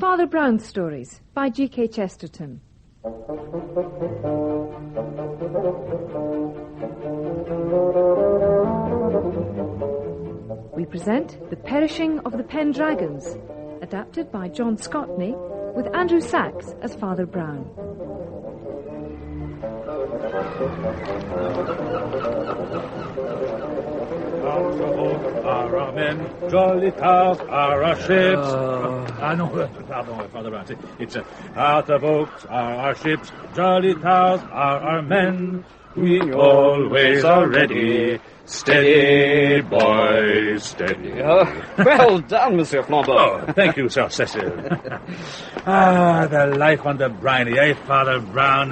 Father Brown's Stories by G.K. Chesterton. We present The Perishing of the Pendragons, adapted by John Scotney, with Andrew Sachs as Father Brown. Are our men, jolly towns are our ships. No, pardon, Father Brown. It's out of oaks are our ships, jolly towns are our men. We always are ready. Steady, boys, steady. Well done, Monsieur Flambeau. Oh, thank you, Sir Cecil. The life on the briny, eh, Father Brown?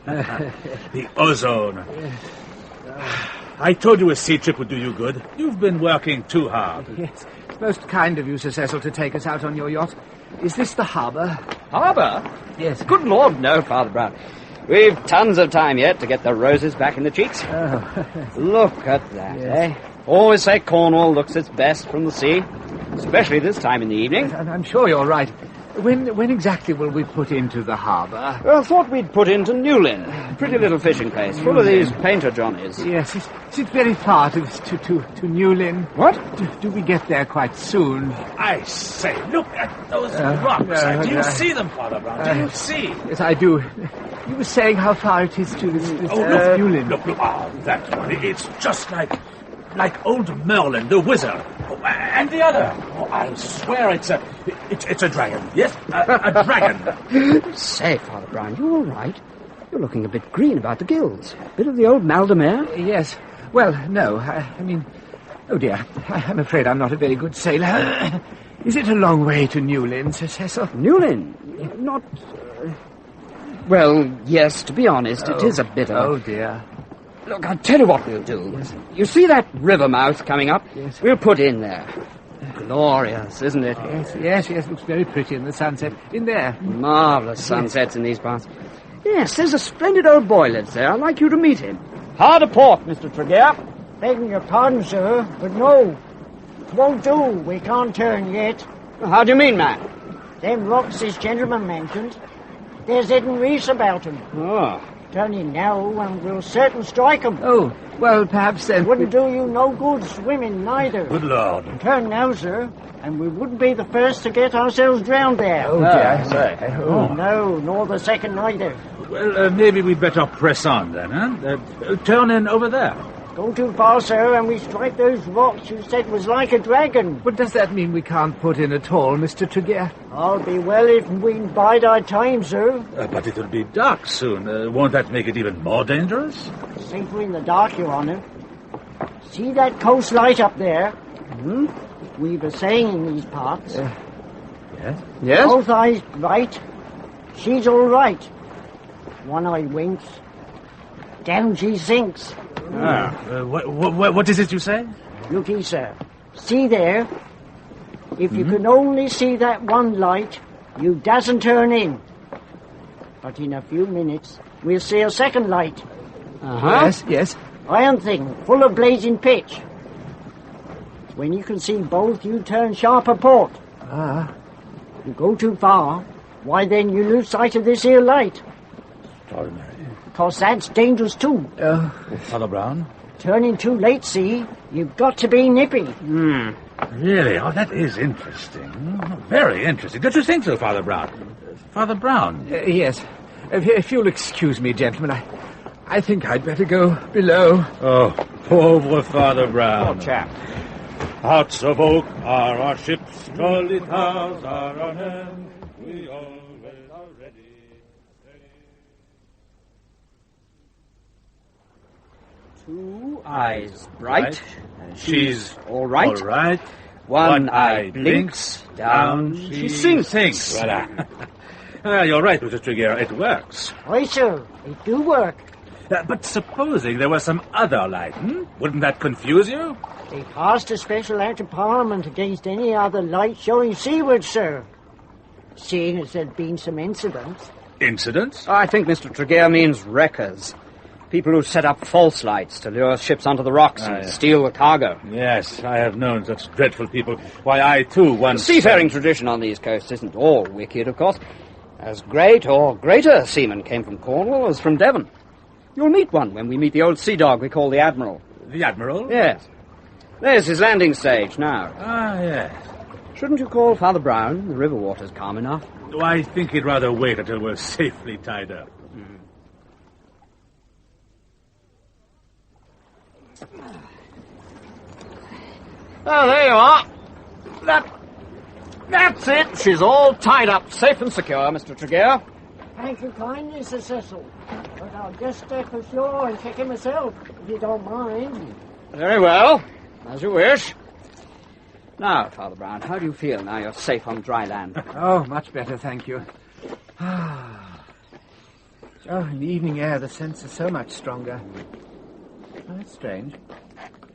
The ozone. I told you a sea trip would do you good. You've been working too hard. Yes, it's most kind of you, Sir Cecil, to take us out on your yacht. Is this the harbour? Harbour? Yes. Good Lord, no, Father Brown. We've tons of time yet to get the roses back in the cheeks. Oh. Look at that, Yes. eh? Always say Cornwall looks its best from the sea, especially this time in the evening. And I'm sure you're right. When exactly will we put into the harbour? Well, I thought we'd put into Newlyn. Pretty little fishing place, full of these painter johnnies. Yes, is it very far to Newlyn? What? Do we get there quite soon? I say, look at those rocks. Do you see them, Father Brown? Do you see? Yes, I do. You were saying how far it is to this Newlyn. Look. Oh, that one. It's just like old Merlin, the wizard. Oh, and the other. Oh, I swear it's a dragon. Yes, a dragon. Say, Father Brown, you all right? You're looking a bit green about the gills. A bit of the old mal de mer? Yes. Well, no. I mean... Oh, dear. I'm afraid I'm not a very good sailor. Is it a long way to Newlyn, Sir Cecil? Newlyn? Not... Well, yes, to be honest, it is a bit of... Oh, dear. Look, I'll tell you what we'll do. Yes. You see that river mouth coming up? Yes. We'll put in there. Glorious, isn't it? Yes, looks very pretty in the sunset. In there. Marvellous sunsets in these parts. Yes, there's a splendid old boy lives there. I'd like you to meet him. Hard a port, Mr. Tregear. Begging your pardon, sir, but no. It won't do. We can't turn yet. How do you mean, man? Them rocks this gentleman mentioned, there's hidden reefs about 'em. Oh. Turn in now and we'll certain strike 'em. Oh, well, perhaps then... Wouldn't do you no good swimming, neither. Good Lord. Turn now, sir, and we wouldn't be the first to get ourselves drowned there. Oh, dear, I say. No, nor the second neither. Well, maybe we'd better press on then, huh? Turn in over there. Go too far, sir, and we strike those rocks you said was like a dragon. But does that mean we can't put in at all, Mr. Tregear? I'll be well if we bide our time, sir. But it'll be dark soon. Won't that make it even more dangerous? Safer in the dark, Your Honour. See that coast light up there? Hmm? We were saying in these parts. Yes? Yes? Both eyes bright. She's all right. One eye winks. Down she sinks. What is it you say? Looky, sir. See there? If you can only see that one light, you doesn't turn in. But in a few minutes, we'll see a second light. Uh-huh. Yes. Iron thing, full of blazing pitch. When you can see both, you turn sharp a port. Ah. You go too far, why then you lose sight of this here light. Extraordinary. Because that's dangerous too. Father Brown? Turning too late, see? You've got to be nippy. Really? Oh, that is interesting. Very interesting. Don't you think so, Father Brown? Father Brown? Yes. If you'll excuse me, gentlemen, I think I'd better go below. Oh, pauvre Father Brown. Poor chap. Hearts of oak are our ships, jolly towers are our men. We always are ready. Two eyes bright. She's all right. All right. One eye blinks. Down she sinks. Voilà. You're right, Mr. Tregear. It works. Aye, sir. It do work. But supposing there was some other light, wouldn't that confuse you? They passed a special act of Parliament against any other light showing seaward, sir. Seeing as there'd been some incidents. Incidents? I think Mr. Tregear means wreckers. People who set up false lights to lure ships onto the rocks and steal the cargo. Yes, I have known such dreadful people. Why, I, too, once... The seafaring tradition on these coasts isn't all wicked, of course. As great or greater seamen came from Cornwall as from Devon. You'll meet one when we meet the old sea dog we call the Admiral. The Admiral? Yes. There's his landing stage now. Ah, yes. Shouldn't you call Father Brown? The river water's calm enough. Oh, I think he'd rather wait until we're safely tied up. Oh, there you are. That's it. She's all tied up, safe and secure, Mr. Tregear. Thank you kindly, Sir Cecil. But I'll just step ashore and check it myself, if you don't mind. Very well. As you wish. Now, Father Brown, how do you feel now you're safe on dry land? Oh, much better, thank you. In the evening air, the scents are so much stronger. Oh, that's strange.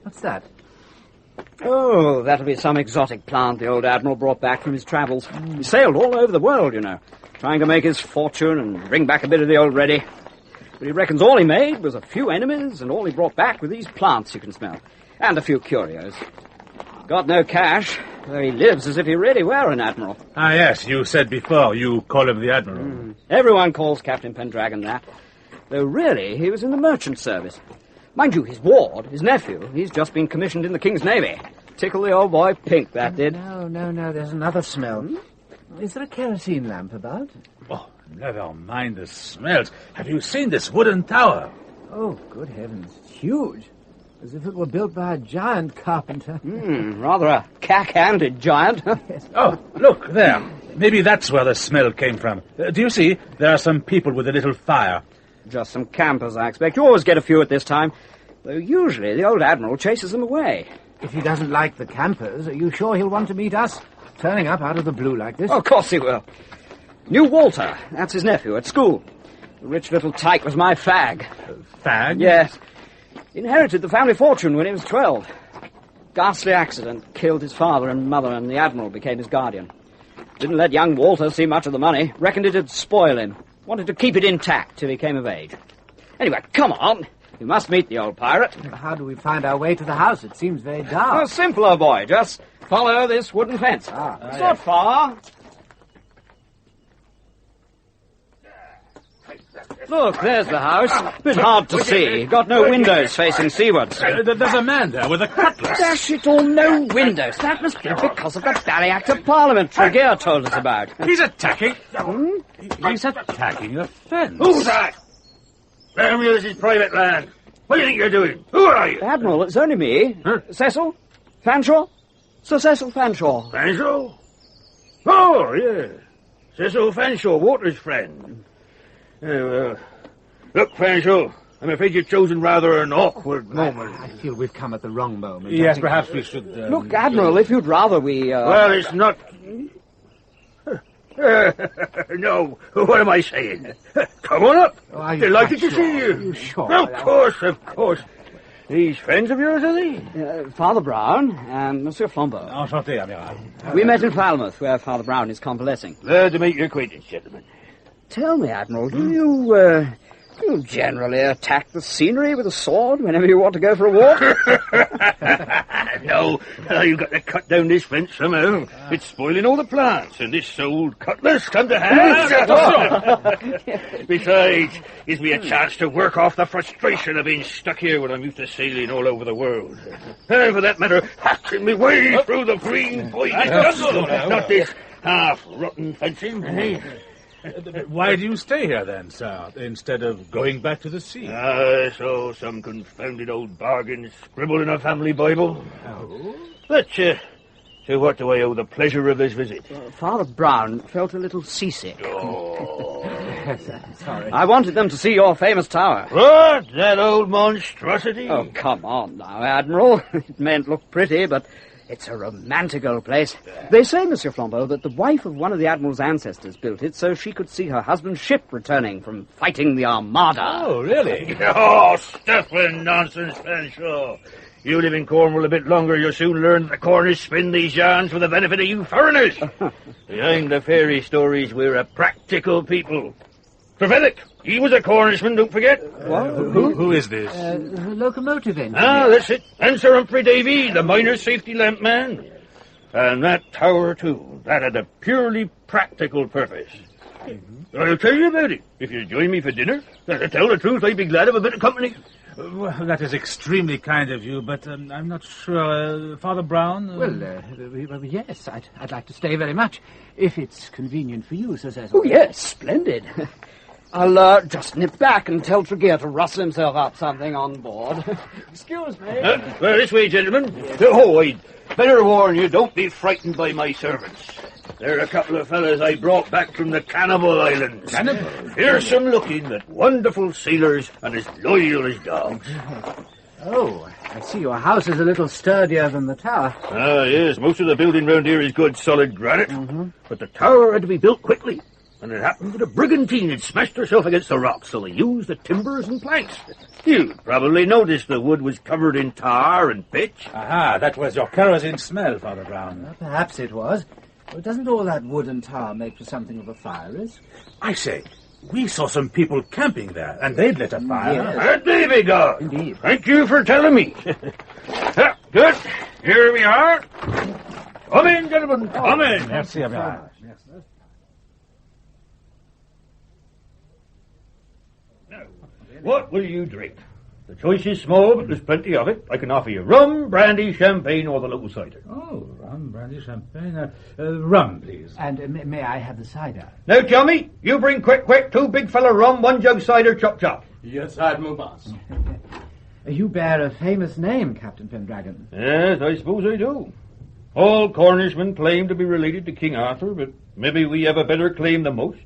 What's that? Oh, that'll be some exotic plant the old Admiral brought back from his travels. He sailed all over the world, you know, trying to make his fortune and bring back a bit of the old ready. But he reckons all he made was a few enemies, and all he brought back were these plants you can smell. And a few curios. Got no cash, though he lives as if he really were an admiral. Ah, yes, you said before you call him the Admiral. Everyone calls Captain Pendragon that, though really he was in the merchant service. Mind you, his ward, his nephew, he's just been commissioned in the King's Navy. Tickle the old boy pink, that did. No, there's another smell. Is there a kerosene lamp about? Oh, never mind the smells. Have you seen this wooden tower? Oh, good heavens, it's huge. As if it were built by a giant carpenter. Rather a cack-handed giant. Yes. Oh, look, there. Maybe that's where the smell came from. Do you see? There are some people with a little fire. Just some campers, I expect. You always get a few at this time. Though usually the old Admiral chases them away. If he doesn't like the campers, are you sure he'll want to meet us? Turning up out of the blue like this? Oh, of course he will. Knew Walter. That's his nephew at school. The rich little tyke was my fag. Fag? Yes. Inherited the family fortune when he was 12. Ghastly accident. Killed his father and mother, and the Admiral became his guardian. Didn't let young Walter see much of the money. Reckoned it'd spoil him. Wanted to keep it intact till he came of age. Anyway, come on. We must meet the old pirate. How do we find our way to the house? It seems very dark. Oh, simple, old boy. Just follow this wooden fence. It's not far. Look, there's the house. Bit hard to see. Got no windows facing seawards. There's a man there with a cutlass. Dash it all, no windows. That must be because of the Bally Act of Parliament Tregear told us about. He's attacking... He's attacking a fence. Who's that? Let me, this is private land. What do you think you're doing? Who are you? Admiral, it's only me. Huh? Cecil? Fanshawe? Sir Cecil Fanshawe. Fanshawe? Oh, yeah. Cecil Fanshawe, Walter's friend. Look, Fanshawe, I'm afraid you've chosen rather an awkward moment. I feel we've come at the wrong moment. Yes, perhaps we should... Look, Admiral, if you'd rather we... Well, it's not... No, what am I saying? Come on up. Delighted to see you. Are you sure? Of course. These friends of yours, are they? Father Brown and Monsieur Flambeau. Enchanté, Amiral. We met in Falmouth, where Father Brown is convalescing. Glad to make your acquaintance, gentlemen. Tell me, Admiral, do you generally attack the scenery with a sword whenever you want to go for a walk? No, you've got to cut down this fence somehow. It's spoiling all the plants, and this old cutlass come to hand. Besides, gives me a chance to work off the frustration of being stuck here when I'm used to sailing all over the world. And for that matter, hacking me way through the green poisonous jungle. Not this half-rotten fencing. Why do you stay here, then, sir, instead of going back to the sea? So some confounded old bargain scribbled in a family Bible. Oh? But, to what do I owe the pleasure of this visit? Father Brown felt a little seasick. Oh. Sorry. I wanted them to see your famous tower. What? That old monstrosity? Oh, come on now, Admiral. It mayn't look pretty, but it's a romantic old place. They say, Monsieur Flambeau, that the wife of one of the Admiral's ancestors built it so she could see her husband's ship returning from fighting the Armada. Oh, really? Oh, stuff and nonsense, Fanshawe. You live in Cornwall a bit longer, you'll soon learn that the Cornish spin these yarns for the benefit of you foreigners. Behind the fairy stories, we're a practical people. Trevedick, he was a Cornishman, don't forget. Who is this? Locomotive engineer. Ah, that's it. And Sir Humphrey Davy, the minor safety lamp man. And that tower, too. That had a purely practical purpose. I'll tell you about it. If you join me for dinner, to tell the truth, I'd be glad of a bit of company. Well, that is extremely kind of you, but I'm not sure. Father Brown? Well, yes, I'd like to stay very much, if it's convenient for you, Sir Cecil. Oh, yes, splendid. I'll just nip back and tell Tregear to rustle himself up something on board. Excuse me. Well, this way, gentlemen. Oh, I'd better warn you, don't be frightened by my servants. They're a couple of fellas I brought back from the Cannibal Islands. Cannibal? Fearsome looking, but wonderful sailors and as loyal as dogs. Oh, I see your house is a little sturdier than the tower. Ah, yes, most of the building round here is good solid granite. But the tower had to be built quickly. And it happened that a brigantine had smashed herself against the rocks, so they used the timbers and planks. You probably noticed the wood was covered in tar and pitch. Aha, that was your kerosene smell, Father Brown. Well, perhaps it was. Well, doesn't all that wood and tar make for something of a fire risk? I say, we saw some people camping there, and they'd lit a fire. Yes. There we go. Indeed. Thank you for telling me. Good. Here we are. Come in, gentlemen. Come in. Merci, Abraham. What will you drink? The choice is small, but there's plenty of it. I can offer you rum, brandy, champagne, or the local cider. Oh, rum, brandy, champagne. Rum, please. And may I have the cider? Now, Tommy, you bring quick, 2 big fella rum, 1 jug cider, chop. Yes, Admiral Boss. You bear a famous name, Captain Pendragon. Yes, I suppose I do. All Cornishmen claim to be related to King Arthur, but maybe we have a better claim than most.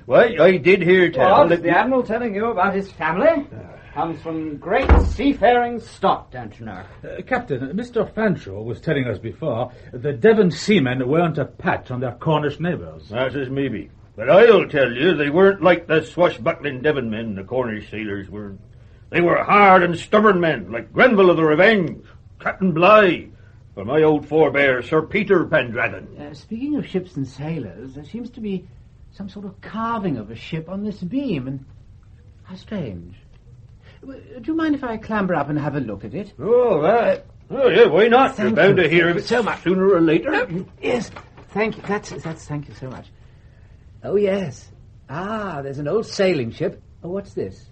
Why, I did hear tell What? The Admiral telling you about his family? Comes from great seafaring stock, don't you know? Captain, Mr. Fanshawe was telling us before the Devon seamen weren't a patch on their Cornish neighbours. That is maybe. But I'll tell you, they weren't like the swashbuckling Devon men the Cornish sailors were. They were hard and stubborn men, like Grenville of the Revenge, Captain Bligh, or my old forebear, Sir Peter Pendragon. Speaking of ships and sailors, there seems to be some sort of carving of a ship on this beam, and how strange. Do you mind if I clamber up and have a look at it? Oh, that. Oh, yeah, why not? You're bound to hear of it so much sooner or later. Yes, thank you. That's thank you so much. Oh, yes. Ah, there's an old sailing ship. Oh, what's this?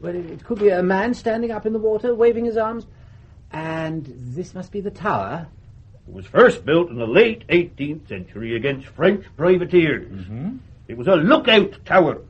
Well, it could be a man standing up in the water, waving his arms. And this must be the tower. It was first built in the late 18th century against French privateers. It was a lookout tower.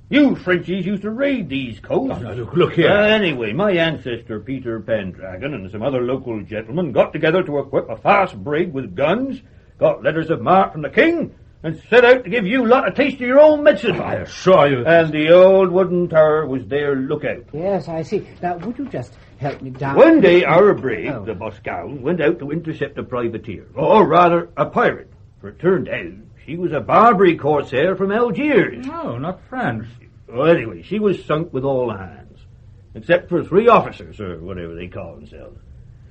You Frenchies used to raid these coasts. Oh, no, look here. Anyway, my ancestor Peter Pendragon and some other local gentlemen got together to equip a fast brig with guns, got letters of marque from the king, and set out to give you lot a taste of your own medicine. I assure you. And the old wooden tower was their lookout. Yes, I see. Now, would you just help me down? One day our brig, the Boscawen, went out to intercept a privateer, or rather a pirate, for it turned out she was a Barbary corsair from Algiers. No, not French. Well, anyway, she was sunk with all hands, except for 3 officers, or whatever they call themselves.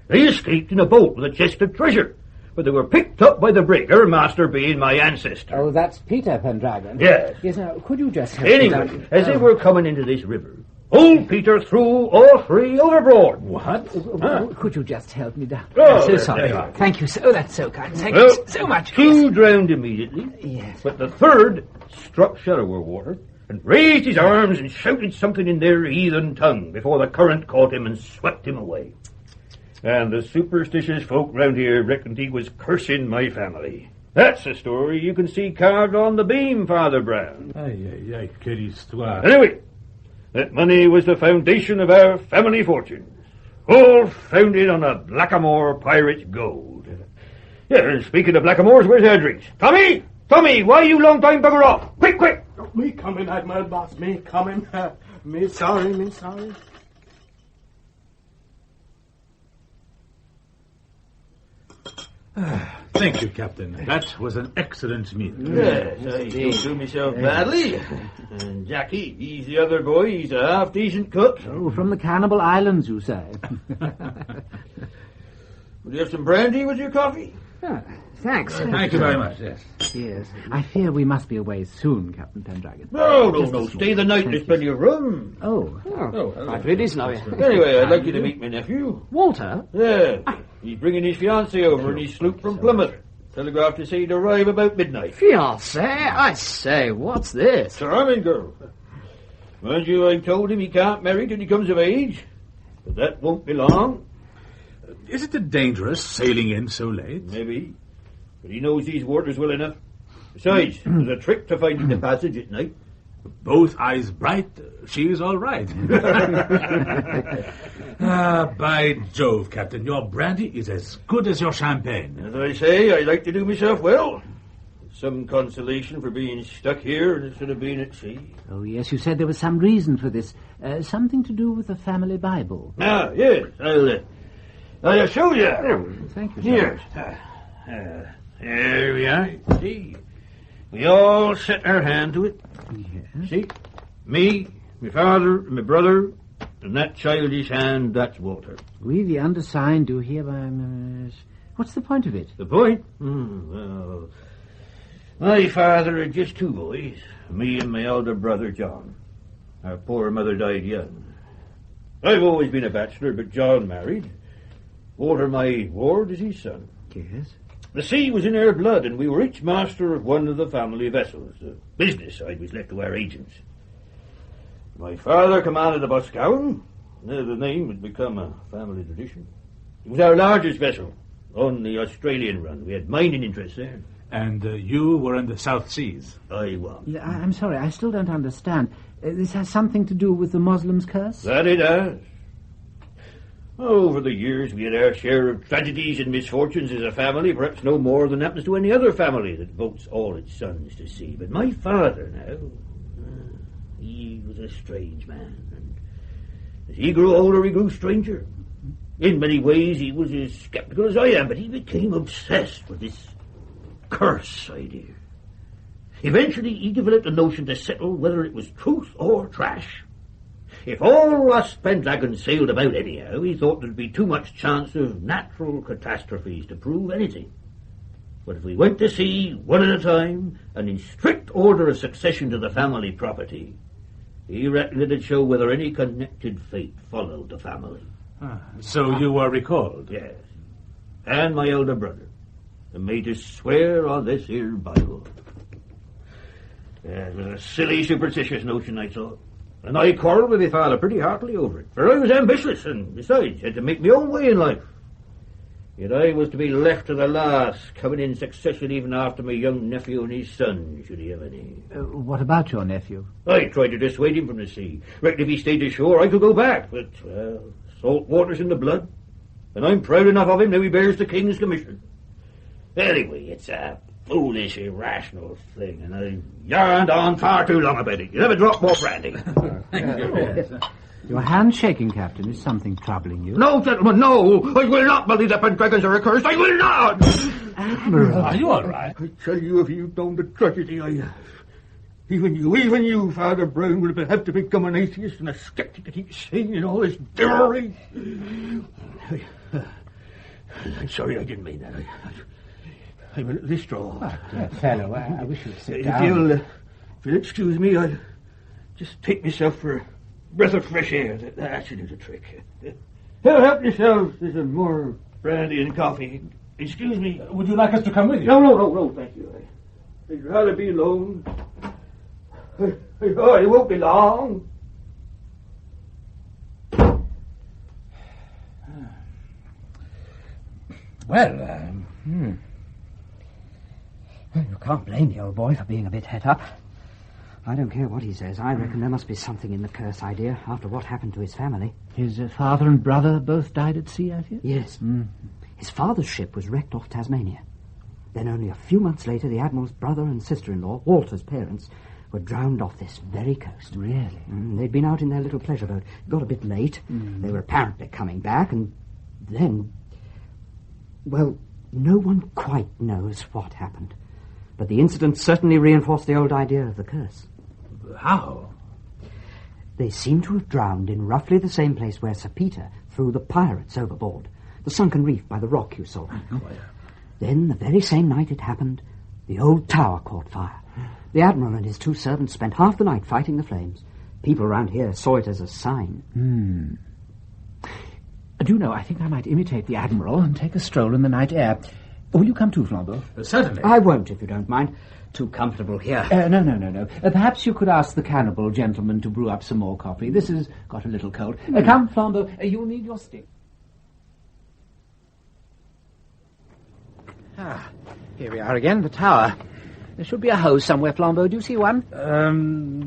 They escaped in a boat with a chest of treasure, but they were picked up by the brig, her master being my ancestor. Oh, that's Peter Pendragon. Yes. Yes, now, could you just help me Anyway, down? as they were coming into this river, old Peter threw all 3 overboard. What? Could you just help me down? Oh, I'm so there sorry. they are. Thank you so. That's so kind. Thank Well, you so much. 2 drowned immediately, Yes. but the 3rd struck shallower water and raised his arms and shouted something in their heathen tongue before the current caught him and swept him away. And the superstitious folk round here reckoned he was cursing my family. That's a story you can see carved on the beam, Father Brown. Aïe, quelle histoire. Anyway, that money was the foundation of our family fortunes, all founded on a Blackamoor pirate's gold. Yeah, and speaking of Blackamoors, where's our drinks? Tommy, why you long time bugger off? Quick! Me coming, Admiral Boss, me coming. Me sorry. Thank you, Captain. That was an excellent meal. Yes, I don't do myself badly. And Jackie, he's the other boy. He's a half-decent cook. Oh, from the Cannibal Islands, you say? Would you have some brandy with your coffee? Thanks. Thank you very much, yes. Yes. I fear we must be away soon, Captain Pendragon. No. Stay the night. There's plenty of room. Oh. Quite really decent of you. Anyway, I'd like you to meet my nephew. Walter? Yeah. He's bringing his fiancée over in his sloop from Plymouth. Telegraphed to say he'd arrive about midnight. Fiancé? I say, what's this? Charming girl. Mind you, I've told him he can't marry till he comes of age. But that won't be long. Isn't it dangerous sailing in so late? Maybe. But he knows these waters well enough. Besides, there's a trick to finding the passage at night. Both eyes bright, she's all right. By Jove, Captain, your brandy is as good as your champagne. As I say, I like to do myself well. Some consolation for being stuck here instead of being at sea. Oh, yes, you said there was some reason for this. Something to do with the family Bible. Ah, yes. I'll show you. Thank you, Here. Here we are. See? We all set our hand to it. Yes. See? Me, my father, and my brother, and that childish hand, that's Walter. We, the undersigned, do hereby... What's the point of it? The point? Well, my father had just two boys, me and my elder brother, John. Our poor mother died young. I've always been a bachelor, but John married. Walter, my ward, is his son. Yes. The sea was in our blood, and we were each master of one of the family vessels. The business side was left to our agents. My father commanded the Boscawen. The name had become a family tradition. It was our largest vessel on the Australian run. We had mining interests there. And you were in the South Seas. I was. I'm sorry, I still don't understand. This has something to do with the Muslim's curse? That it has. Over the years, we had our share of tragedies and misfortunes as a family, perhaps no more than happens to any other family that votes all its sons to sea. But my father, now, he was a strange man. And as he grew older, he grew stranger. In many ways, he was as skeptical as I am, but he became obsessed with this curse idea. Eventually, he developed a notion to settle whether it was truth or trash. If all us Pendragons sailed about anyhow, he thought there'd be too much chance of natural catastrophes to prove anything. But if we went to sea one at a time, and in strict order of succession to the family property, he reckoned it'd show whether any connected fate followed the family. So you were recalled? Yes. And my elder brother, and made to swear on this here Bible. It was a silly, superstitious notion, I thought. And I quarrelled with my father pretty heartily over it, for I was ambitious, and besides, had to make my own way in life. Yet I was to be left to the last, coming in succession even after my young nephew and his son, should he have any. What about your nephew? I tried to dissuade him from the sea. Reckoned if he stayed ashore, I could go back, but, well, salt water's in the blood, and I'm proud enough of him now he bears the king's commission. Anyway, it's a foolish, irrational thing, and I yarned on far too long about it. You never drop more brandy. Your hand's shaking, Captain. Is something troubling you? No, gentlemen, no! I will not believe that Pendragons are accursed. I will not! Admiral! Are you all right? I tell you, if you'd known the tragedy I have. Even you, Father Brown, would have to become an atheist and a skeptic to keep sane in all this devilry. I'm sorry, I didn't mean that. I'm a little distraught. Fellow, I wish you'd sit down. If you'll excuse me, I'll just take myself for a breath of fresh air. That should do the trick. Help yourselves. There's some more brandy and coffee. Excuse me. Would you like us to come with you? No, thank you. I'd rather be alone. It won't be long. Well, you can't blame the old boy for being a bit het up. I don't care what he says. I reckon there must be something in the curse idea after what happened to his family. His father and brother both died at sea, I fear? Yes. His father's ship was wrecked off Tasmania. Then only a few months later, the Admiral's brother and sister-in-law, Walter's parents, were drowned off this very coast. Really? They'd been out in their little pleasure boat. It got a bit late. They were apparently coming back, and then... Well, no one quite knows what happened. But the incident certainly reinforced the old idea of the curse. How? They seem to have drowned in roughly the same place where Sir Peter threw the pirates overboard. The sunken reef by the rock you saw. Then, the very same night it happened, The old tower caught fire. The Admiral and his 2 servants spent half the night fighting the flames. People around here saw it as a sign. Do you know, I think I might imitate the Admiral and take a stroll in the night air. Will you come too, Flambeau? Certainly. I won't, if you don't mind. Too comfortable here. No. Perhaps you could ask the cannibal gentleman to brew up some more coffee. This has got a little cold. Come, Flambeau, you'll need your stick. Here we are again, the tower. There should be a hose somewhere, Flambeau. Do you see one?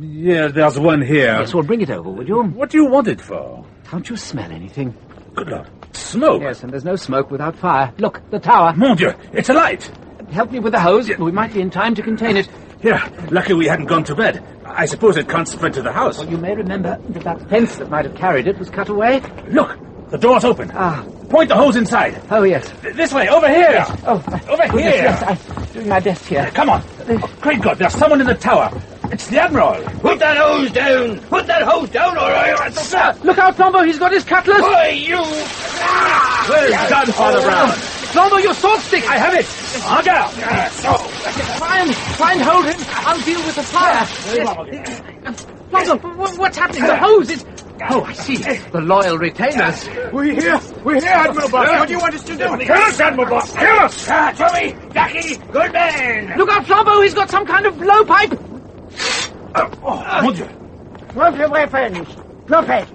Yeah, there's one here. Yes, well, bring it over, would you? What do you want it for? Can't you smell anything? Good Lord. Smoke? Yes, and there's no smoke without fire. Look, the tower. Mon Dieu, it's alight. Help me with the hose. We might be in time to contain it. Here, lucky we hadn't gone to bed. I suppose it can't spread to the house. Well, you may remember that fence that might have carried it was cut away. Look, the door's open. Point the hose inside. Oh, yes. This way, over here. Yes. Oh, over here. Yes, I'm doing my best here. Come on. Great God, there's someone in the tower. It's the Admiral. Put that hose down! Put that hose down, or I... Sir, look out, Flambeau, he's got his cutlass. Why, you... Well done, Father Brown. Flambeau, your sword stick. I have it. Look out. Try and hold him. I'll deal with the fire. Flambeau, what's happening? The hose is... Oh, I see. The loyal retainers. We're here, Admiral Boss. What do you want us to do? Kill us, Admiral Boss! Kill us! Tommy, Jackie, good man! Look out, Flambeau, he's got some kind of blowpipe. Mon Dieu. Drop your weapons. Drop it.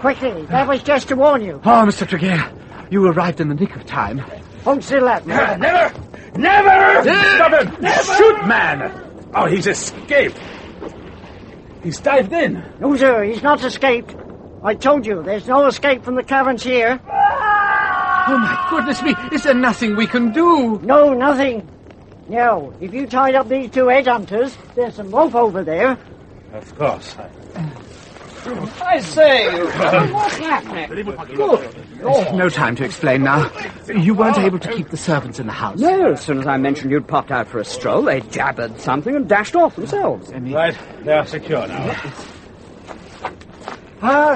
Quickly, that was just to warn you. Oh, Mr. Tregear, you arrived in the nick of time. Hold still, Admiral. Never! Stop him. Shoot, man. Oh, he's escaped. He's dived in. No, sir, he's not escaped. I told you, there's no escape from the caverns here. Oh, my goodness me, is there nothing we can do? No, nothing. Now, if you tied up these 2 headhunters, there's some rope over there. Of course. I say, what's happening? No time to explain now. You weren't able to keep the servants in the house. No, as soon as I mentioned you'd popped out for a stroll, they jabbered something and dashed off themselves. Right, they are secure now.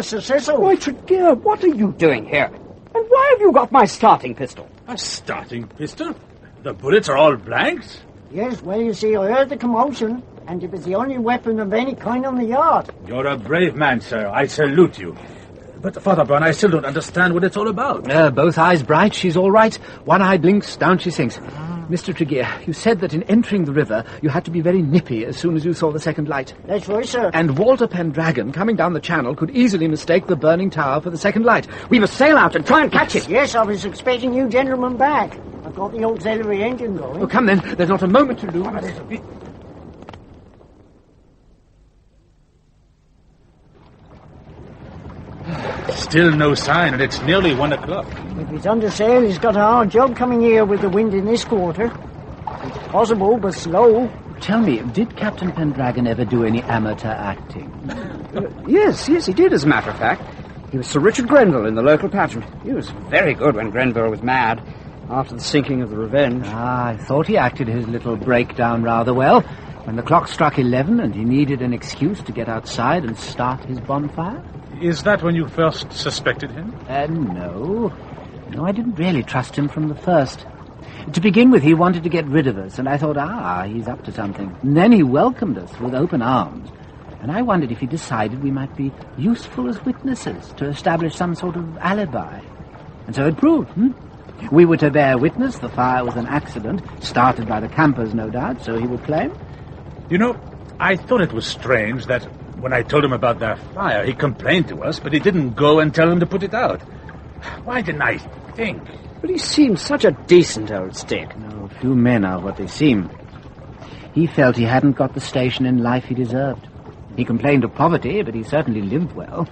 Sir Cecil. Why, Tregear, what are you doing here? And why have you got my starting pistol? A starting pistol? The bullets are all blanks? Yes, well, you see, I heard the commotion, and it was the only weapon of any kind on the yard. You're a brave man, sir. I salute you. But, Father Brown, I still don't understand what it's all about. Both eyes bright, she's all right. One eye blinks, down she sinks. Mr. Tregear, you said that in entering the river, you had to be very nippy as soon as you saw the second light. That's right, sir. And Walter Pendragon, coming down the channel, could easily mistake the burning tower for the second light. We must sail out and try and catch it. Yes, I was expecting you gentlemen back. I've got the auxiliary engine going. Oh, come then, there's not a moment to lose. Still no sign, and it's nearly 1 o'clock. If he's under sail, he's got a hard job coming here with the wind in this quarter. It's possible, but slow. Tell me, did Captain Pendragon ever do any amateur acting? Yes, he did, as a matter of fact. He was Sir Richard Grenville in the local pageant. He was very good when Grenville was mad, after the sinking of the Revenge. I thought he acted his little breakdown rather well. When the clock struck 11 and he needed an excuse to get outside and start his bonfire. Is that when you first suspected him? No. No, I didn't really trust him from the first. To begin with, he wanted to get rid of us, and I thought, he's up to something. And then he welcomed us with open arms. And I wondered if he decided we might be useful as witnesses to establish some sort of alibi. And so it proved, We were to bear witness the fire was an accident, started by the campers, no doubt, so he would claim. You know, I thought it was strange that when I told him about their fire, he complained to us, but he didn't go and tell them to put it out. Why didn't I think? But he seemed such a decent old stick. No, few men are what they seem. He felt he hadn't got the station in life he deserved. He complained of poverty, but he certainly lived well.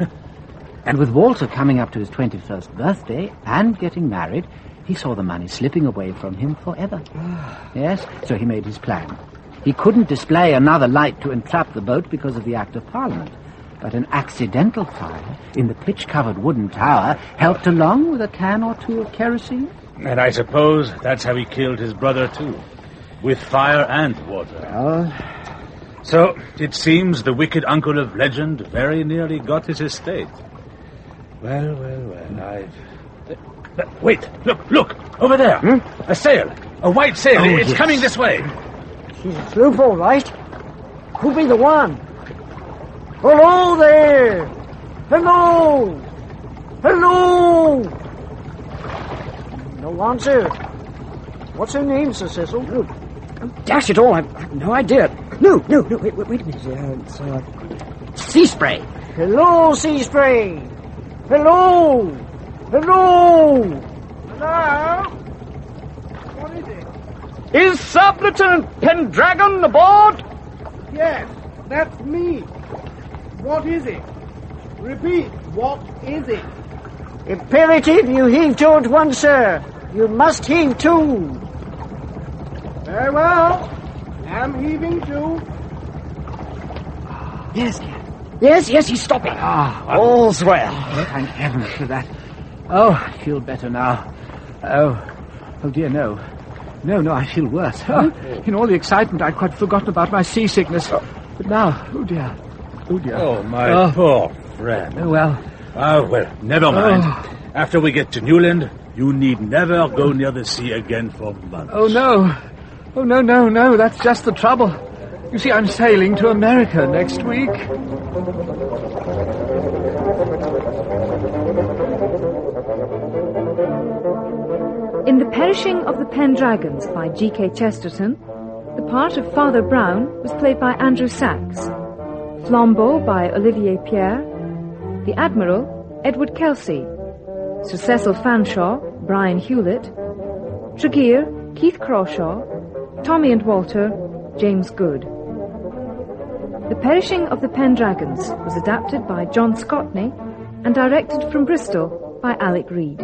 And with Walter coming up to his 21st birthday and getting married, he saw the money slipping away from him forever. Yes, so he made his plan. He couldn't display another light to entrap the boat because of the Act of Parliament. But an accidental fire in the pitch-covered wooden tower helped along with a can or two of kerosene. And I suppose that's how he killed his brother, too. With fire and water. So, it seems the wicked uncle of legend very nearly got his estate. Well, Wait, look, over there. A sail. A white sail. It's coming this way. She's a sloop, all right. Could be the one. Hello there! Hello! Hello! No answer. What's her name, Sir Cecil? Oh, dash it all, I've no idea. No, wait a minute. It's sea spray. Hello, Sea Spray! Hello! Hello! Hello? What is it? Is Sub Lieutenant Pendragon aboard? Yes, that's me. What is it? Repeat, what is it? Imperative you heave towards one, sir. You must heave two. Very well. Am heaving to. Yes, he's stopping. All's well. Thank heavens for that. Oh, I feel better now. Oh dear, no. No, I feel worse. Oh, in all the excitement, I'd quite forgotten about my seasickness. But now, oh dear. Oh, my poor friend. Oh, well. Well, never mind. After we get to Newland, you need never go near the sea again for months. Oh, no. Oh, no, that's just the trouble. You see, I'm sailing to America next week. In The Perishing of the Pendragons by G.K. Chesterton, the part of Father Brown was played by Andrew Sachs, Flambeau by Olivier Pierre, the Admiral, Edward Kelsey, Sir Cecil Fanshawe, Brian Hewlett, Tregear, Keith Crawshaw, Tommy and Walter, James Good. The Perishing of the Pendragons was adapted by John Scotney and directed from Bristol by Alec Reed.